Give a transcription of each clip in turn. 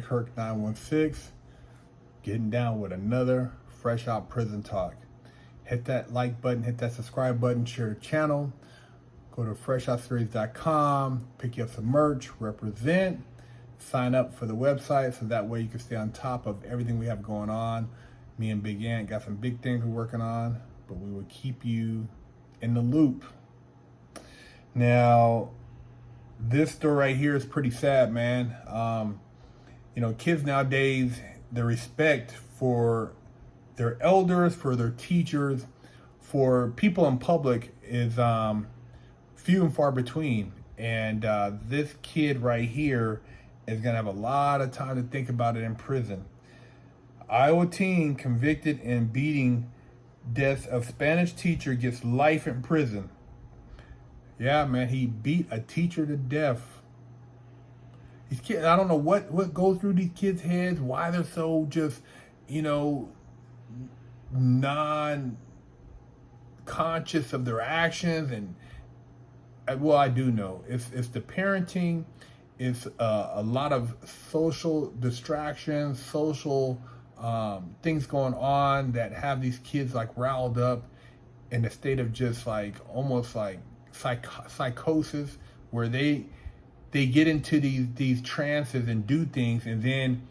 Big Herc 916, getting down with another Fresh Out Prison Talk. Hit that like button, hit that subscribe button, share the channel. Go to freshoutseries.com, pick you up some merch, represent, sign up for the website so that way you can stay on top of everything we have going on. Me and Big Ant got some big things we're working on, but we will keep you in the loop. Now, this story right here is pretty sad, man. Kids nowadays, the respect for their elders, for their teachers, for people in public is few and far between. And this kid right here is going to have a lot of time to think about it in prison. Iowa teen convicted in beating death of Spanish teacher gets life in prison. Yeah, man, he beat a teacher to death. These kids, I don't know what goes through these kids' heads, why they're so just, non-conscious of their actions. And well, I do know. It's the parenting, it's a lot of social distractions, social things going on that have these kids like riled up in a state of just like almost like psychosis, where they get into these trances and do things and then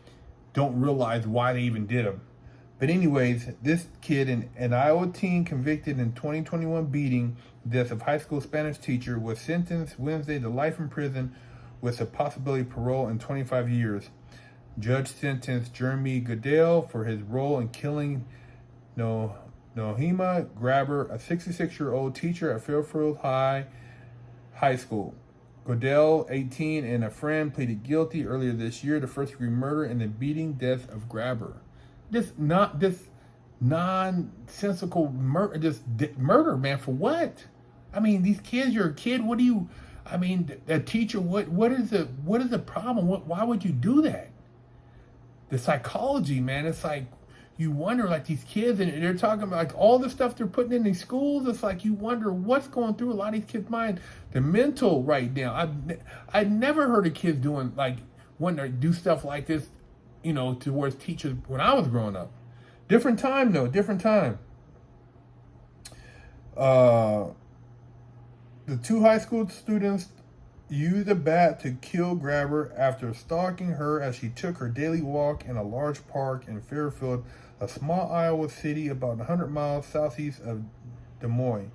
don't realize why they even did them. But anyways, this kid, an Iowa teen convicted in 2021 beating death of high school Spanish teacher, was sentenced Wednesday to life in prison with a possibility of parole in 25 years. Judge sentenced Jeremy Goodell for his role in killing Nohema Grabber, a 66-year-old teacher at Fairfield High School. Goodell, 18, and a friend pleaded guilty earlier this year to first-degree murder and the beating death of Grabber. This nonsensical murder, murder, man, for what? I mean, these kids, you're a kid. What do you? I mean, a teacher. What is the problem? Why would you do that? The psychology, man. It's like you wonder, like these kids, and they're talking about like all the stuff they're putting in these schools. It's like you wonder what's going through a lot of these kids' mind. The mental right now. I never heard of kids doing like wanting to do stuff like this, towards teachers when I was growing up. Different time though, different time. The two high school students used a bat to kill Grabber after stalking her as she took her daily walk in a large park in Fairfield, a small Iowa city about 100 miles southeast of Des Moines.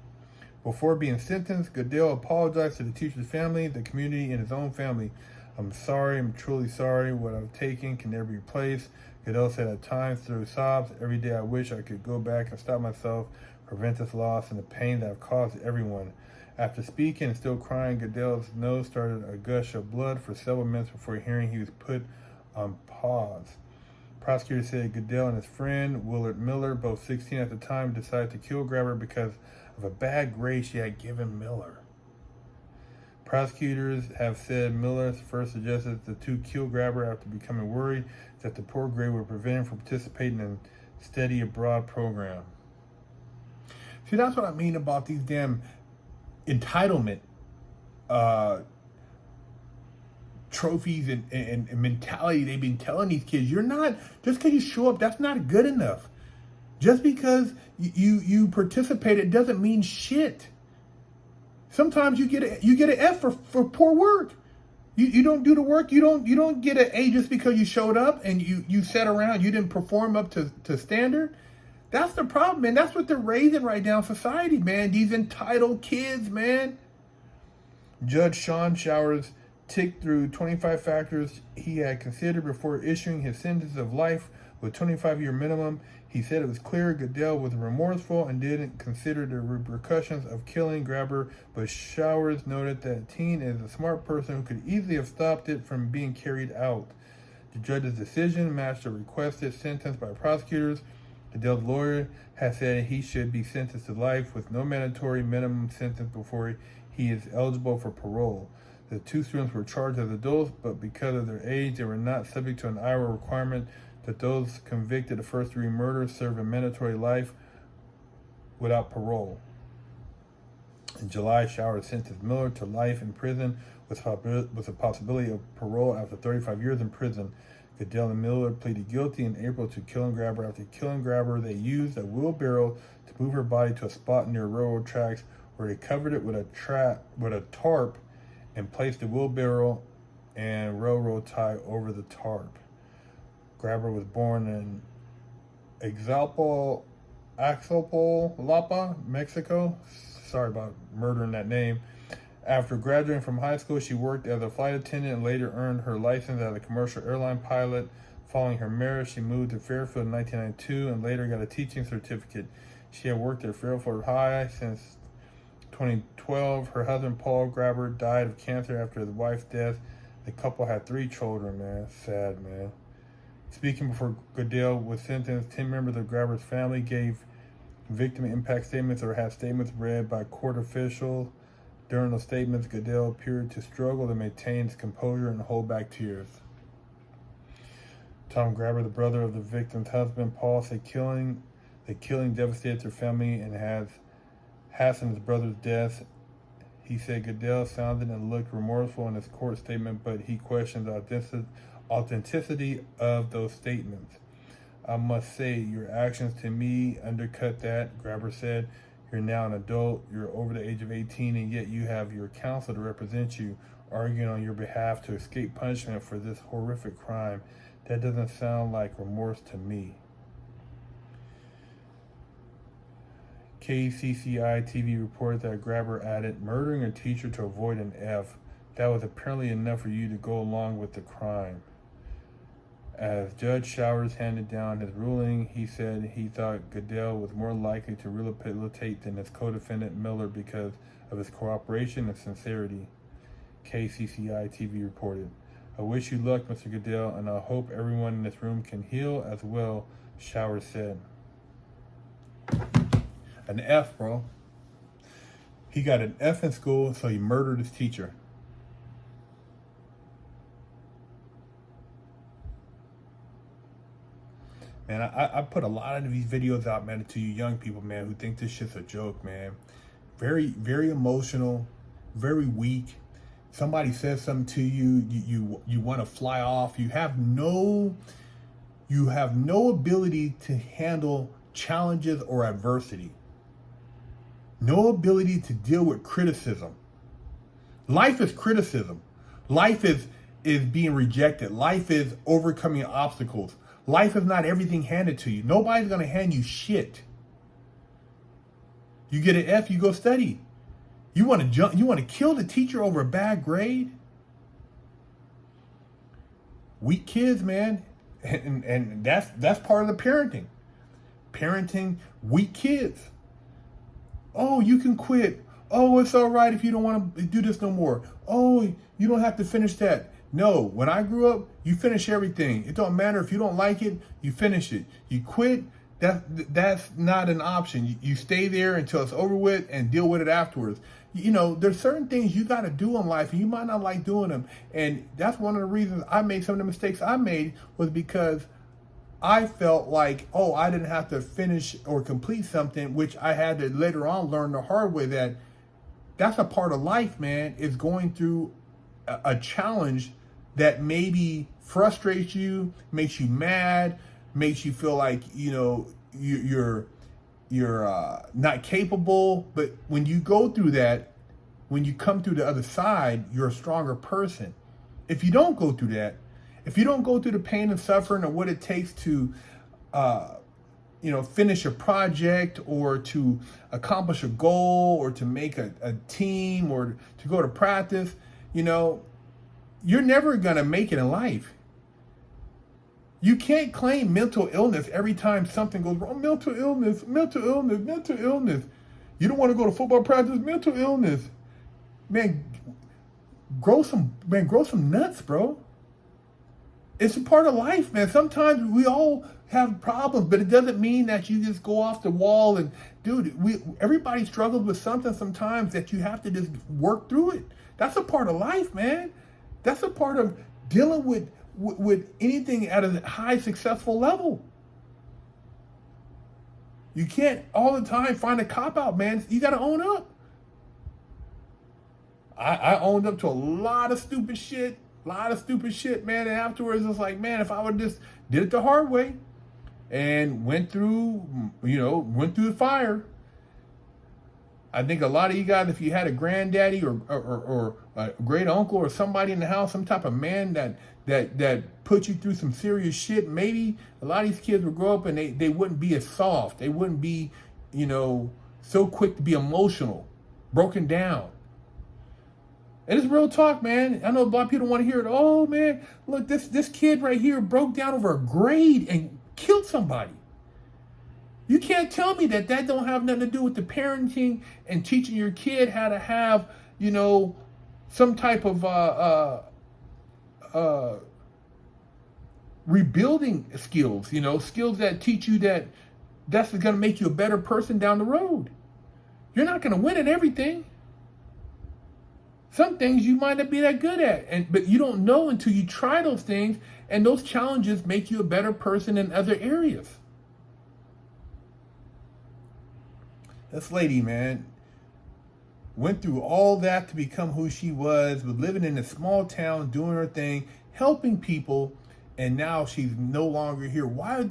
Before being sentenced, Goodell apologized to the teacher's family, the community, and his own family. "I'm sorry, I'm truly sorry. What I've taken can never be replaced," Goodell said at times through sobs. "Every day I wish I could go back and stop myself, prevent this loss and the pain that I've caused everyone." After speaking and still crying, Goodell's nose started a gush of blood for several minutes before hearing he was put on pause. Prosecutors said Goodell and his friend, Willard Miller, both 16 at the time, decided to kill Grabber because of a bad grade she had given Miller. Prosecutors have said Miller first suggested the two kill Grabber after becoming worried that the poor grade would prevent him from participating in study abroad program. See, that's what I mean about these damn entitlement trophies and mentality they've been telling these kids. You're not, just because you show up, that's not good enough. Just because you participate, it doesn't mean shit. Sometimes you get an F for poor work. You don't do the work. You don't get an A just because you showed up and you sat around. You didn't perform up to standard. That's the problem, man. That's what they're raising right now in society, man. These entitled kids, man. Judge Sean Showers ticked through 25 factors he had considered before issuing his sentence of life with 25-year minimum. He said it was clear Goodell was remorseful and didn't consider the repercussions of killing Grabber, but Showers noted that teen is a smart person who could easily have stopped it from being carried out. The judge's decision matched a requested sentence by prosecutors. Goodell's lawyer has said he should be sentenced to life with no mandatory minimum sentence before he is eligible for parole. The two students were charged as adults, but because of their age, they were not subject to an Iowa requirement that those convicted of first-degree murder serve a mandatory life without parole. In July, Showers sentenced Miller to life in prison with a possibility of parole after 35 years in prison. Goodell and Miller pleaded guilty in April to killing Grabber. After killing Grabber, they used a wheelbarrow to move her body to a spot near railroad tracks where they covered it with a tarp and placed the wheelbarrow and railroad tie over the tarp. Grabber was born in Axelpolapa, Mexico. Sorry about murdering that name. After graduating from high school, she worked as a flight attendant and later earned her license as a commercial airline pilot. Following her marriage, she moved to Fairfield in 1992 and later got a teaching certificate. She had worked at Fairfield High since 2012. Her husband, Paul Grabber, died of cancer after his wife's death. The couple had 3 children, man. Sad, man. Speaking before Goodell was sentenced, 10 members of Grabber's family gave victim impact statements or had statements read by court officials. During those statements, Goodell appeared to struggle to maintain his composure and hold back tears. Tom Grabber, the brother of the victim's husband, Paul, said the killing devastated their family and has hastened his brother's death. He said Goodell sounded and looked remorseful in his court statement, but he questioned the authenticity of those statements. I must say, your actions to me undercut that, Grabber said. You're now an adult, you're over the age of 18, and yet you have your counsel to represent you, arguing on your behalf to escape punishment for this horrific crime. That doesn't sound like remorse to me. KCCI TV reported that Grabber added, murdering a teacher to avoid an F. That was apparently enough for you to go along with the crime. As Judge Showers handed down his ruling, he said he thought Goodell was more likely to rehabilitate than his co-defendant Miller because of his cooperation and sincerity. KCCI TV reported, I wish you luck, Mr. Goodell, and I hope everyone in this room can heal as well, Showers said. An F, bro. He got an F in school, so he murdered his teacher. Man, I put a lot of these videos out, man, to you young people, man, who think this shit's a joke, man. Very, very emotional, very weak. Somebody says something to you, you want to fly off. You have no ability to handle challenges or adversity. No ability to deal with criticism. Life is criticism. Life is being rejected. Life is overcoming obstacles. Life is not everything handed to you. Nobody's going to hand you shit. You get an F, you go study. You want to kill the teacher over a bad grade? Weak kids, man. And that's part of the parenting. Parenting weak kids. Oh, you can quit. Oh, it's all right if you don't want to do this no more. Oh, you don't have to finish that. No, when I grew up, you finish everything. It don't matter if you don't like it, you finish it. You quit, that's not an option. You stay there until it's over with and deal with it afterwards. You know, there's certain things you got to do in life and you might not like doing them. And that's one of the reasons I made some of the mistakes I made was because I felt like, oh, I didn't have to finish or complete something, which I had to later on learn the hard way that that's a part of life, man, is going through a challenge that maybe frustrates you, makes you mad, makes you feel like, you know, you're not capable. But when you go through that, when you come through the other side, you're a stronger person. If you don't go through that, if you don't go through the pain and suffering of what it takes to, finish a project or to accomplish a goal or to make a team or to go to practice, you know, you're never going to make it in life. You can't claim mental illness every time something goes wrong. Mental illness, mental illness, mental illness. You don't want to go to football practice, mental illness. Man, grow some nuts, bro. It's a part of life, man. Sometimes we all have problems, but it doesn't mean that you just go off the wall and, dude, everybody struggles with something sometimes that you have to just work through it. That's a part of life, man. That's a part of dealing with anything at a high successful level. You can't all the time find a cop-out, man. You got to own up. I owned up to a lot of stupid shit, A lot of stupid shit, man. And afterwards, it's like, man, if I would just did it the hard way and went through the fire. I think a lot of you guys, if you had a granddaddy or a great uncle or somebody in the house, some type of man that put you through some serious shit, maybe a lot of these kids would grow up and they wouldn't be as soft. They wouldn't be, so quick to be emotional, broken down. And it's real talk, man. I know a lot of people want to hear it. Oh, man, look, this kid right here broke down over a grade and killed somebody. You can't tell me that don't have nothing to do with the parenting and teaching your kid how to have, some type of rebuilding skills, skills that teach you that's going to make you a better person down the road. You're not going to win at everything. Some things you might not be that good at, but you don't know until you try those things, and those challenges make you a better person in other areas. This lady, man, went through all that to become who she was living in a small town, doing her thing, helping people, and now she's no longer here. Why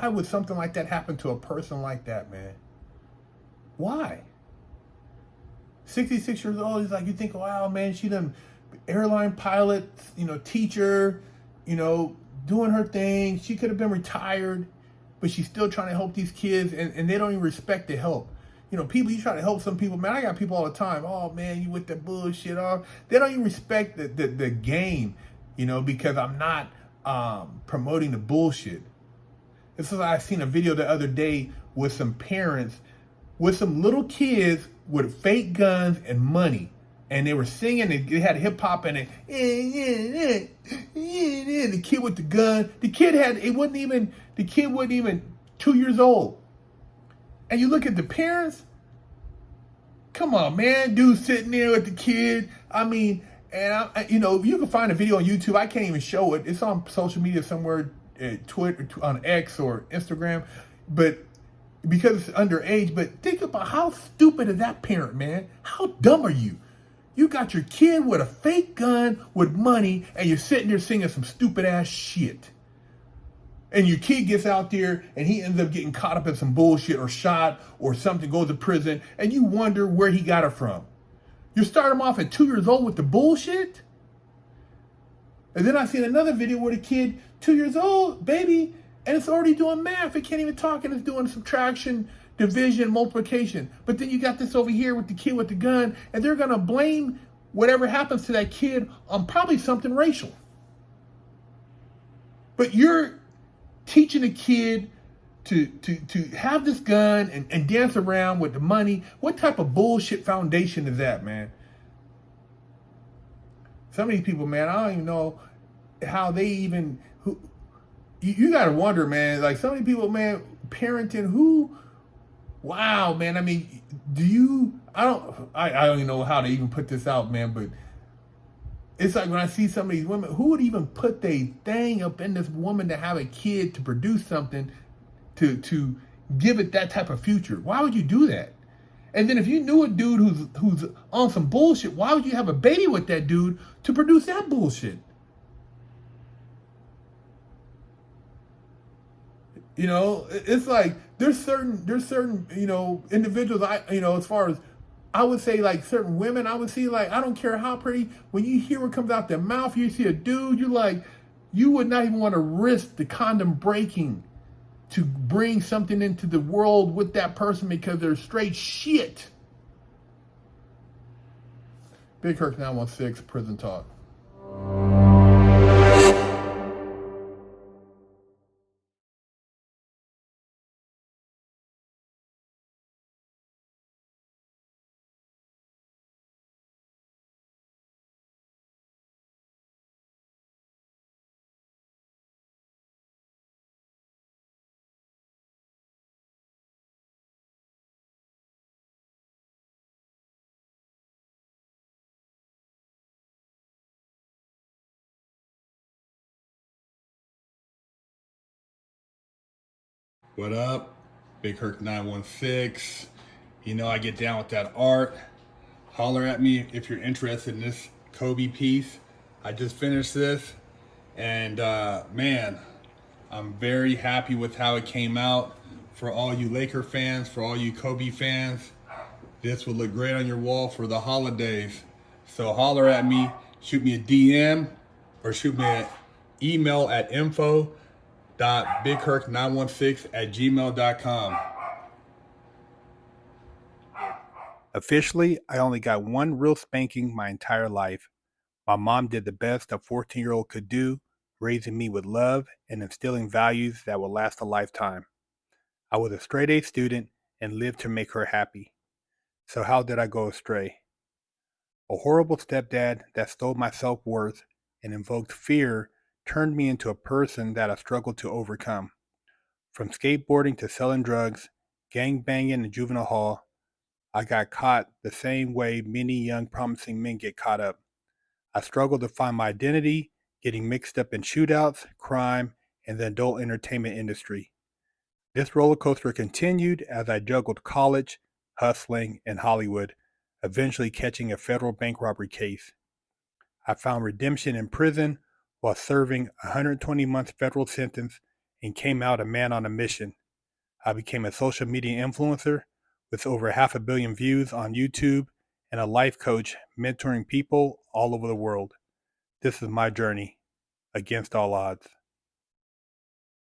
would something like that happen to a person like that, man? Why? 66 years old, he's like, you think, wow, man, she done airline pilot, teacher, doing her thing. She could have been retired, but she's still trying to help these kids, and they don't even respect the help. People, you try to help some people, man, I got people all the time, oh, man, you with the bullshit off. They don't even respect the game, because I'm not promoting the bullshit. This is, I seen a video the other day with some parents, with some little kids with fake guns and money. And they were singing, and they had hip hop in it. The kid with the gun, the kid wasn't even 2 years old. And you look at the parents, come on, man, dude sitting there with the kid. I mean, and you can find a video on YouTube. I can't even show it. It's on social media somewhere, Twitter, on X or Instagram, but because it's underage. But think about how stupid is that parent, man? How dumb are you? You got your kid with a fake gun with money, and you're sitting there singing some stupid ass shit. And your kid gets out there and he ends up getting caught up in some bullshit or shot or something, goes to prison, and you wonder where he got it from. You start him off at 2 years old with the bullshit? And then I seen another video where the kid, 2 years old, baby, and it's already doing math. It can't even talk, and it's doing subtraction, division, multiplication. But then you got this over here with the kid with the gun, and they're going to blame whatever happens to that kid on probably something racial. But you're teaching a kid to have this gun and dance around with the money. What type of bullshit foundation is that, man? Some of these people, man, I don't even know how they even... You got to wonder, man, like some of these people, man, parenting, wow, man, I mean, I don't even know how to even put this out, man, but it's like when I see some of these women, who would even put their thing up in this woman to have a kid, to produce something, to give it that type of future? Why would you do that? And then if you knew a dude who's on some bullshit, why would you have a baby with that dude to produce that bullshit? It's like there's certain individuals, as far as I would say, like certain women, I would see, like, I don't care how pretty, when you hear what comes out their mouth, you see a dude, you would not even want to risk the condom breaking to bring something into the world with that person because they're straight shit. Big Kirk 916, Prison Talk. What up? Big Kirk 916. I get down with that art. Holler at me if you're interested in this Kobe piece. I just finished this, and man, I'm very happy with how it came out. For all you Laker fans, for all you Kobe fans, this will look great on your wall for the holidays. So holler at me, shoot me a DM, or shoot me an email at info.bigkirk916@gmail.com. Officially, I only got one real spanking my entire life. My mom did the best a 14-year-old could do, raising me with love and instilling values that will last a lifetime. I was a straight A student and lived to make her happy. So how did I go astray? A horrible stepdad that stole my self-worth and invoked fear turned me into a person that I struggled to overcome. From skateboarding to selling drugs, gang banging in juvenile hall, I got caught the same way many young promising men get caught up. I struggled to find my identity, getting mixed up in shootouts, crime, and the adult entertainment industry. This roller coaster continued as I juggled college, hustling, and Hollywood, eventually catching a federal bank robbery case. I found redemption in prison while serving a 120-month federal sentence and came out a man on a mission. I became a social media influencer with over 500 million views on YouTube and a life coach mentoring people all over the world. This is my journey against all odds.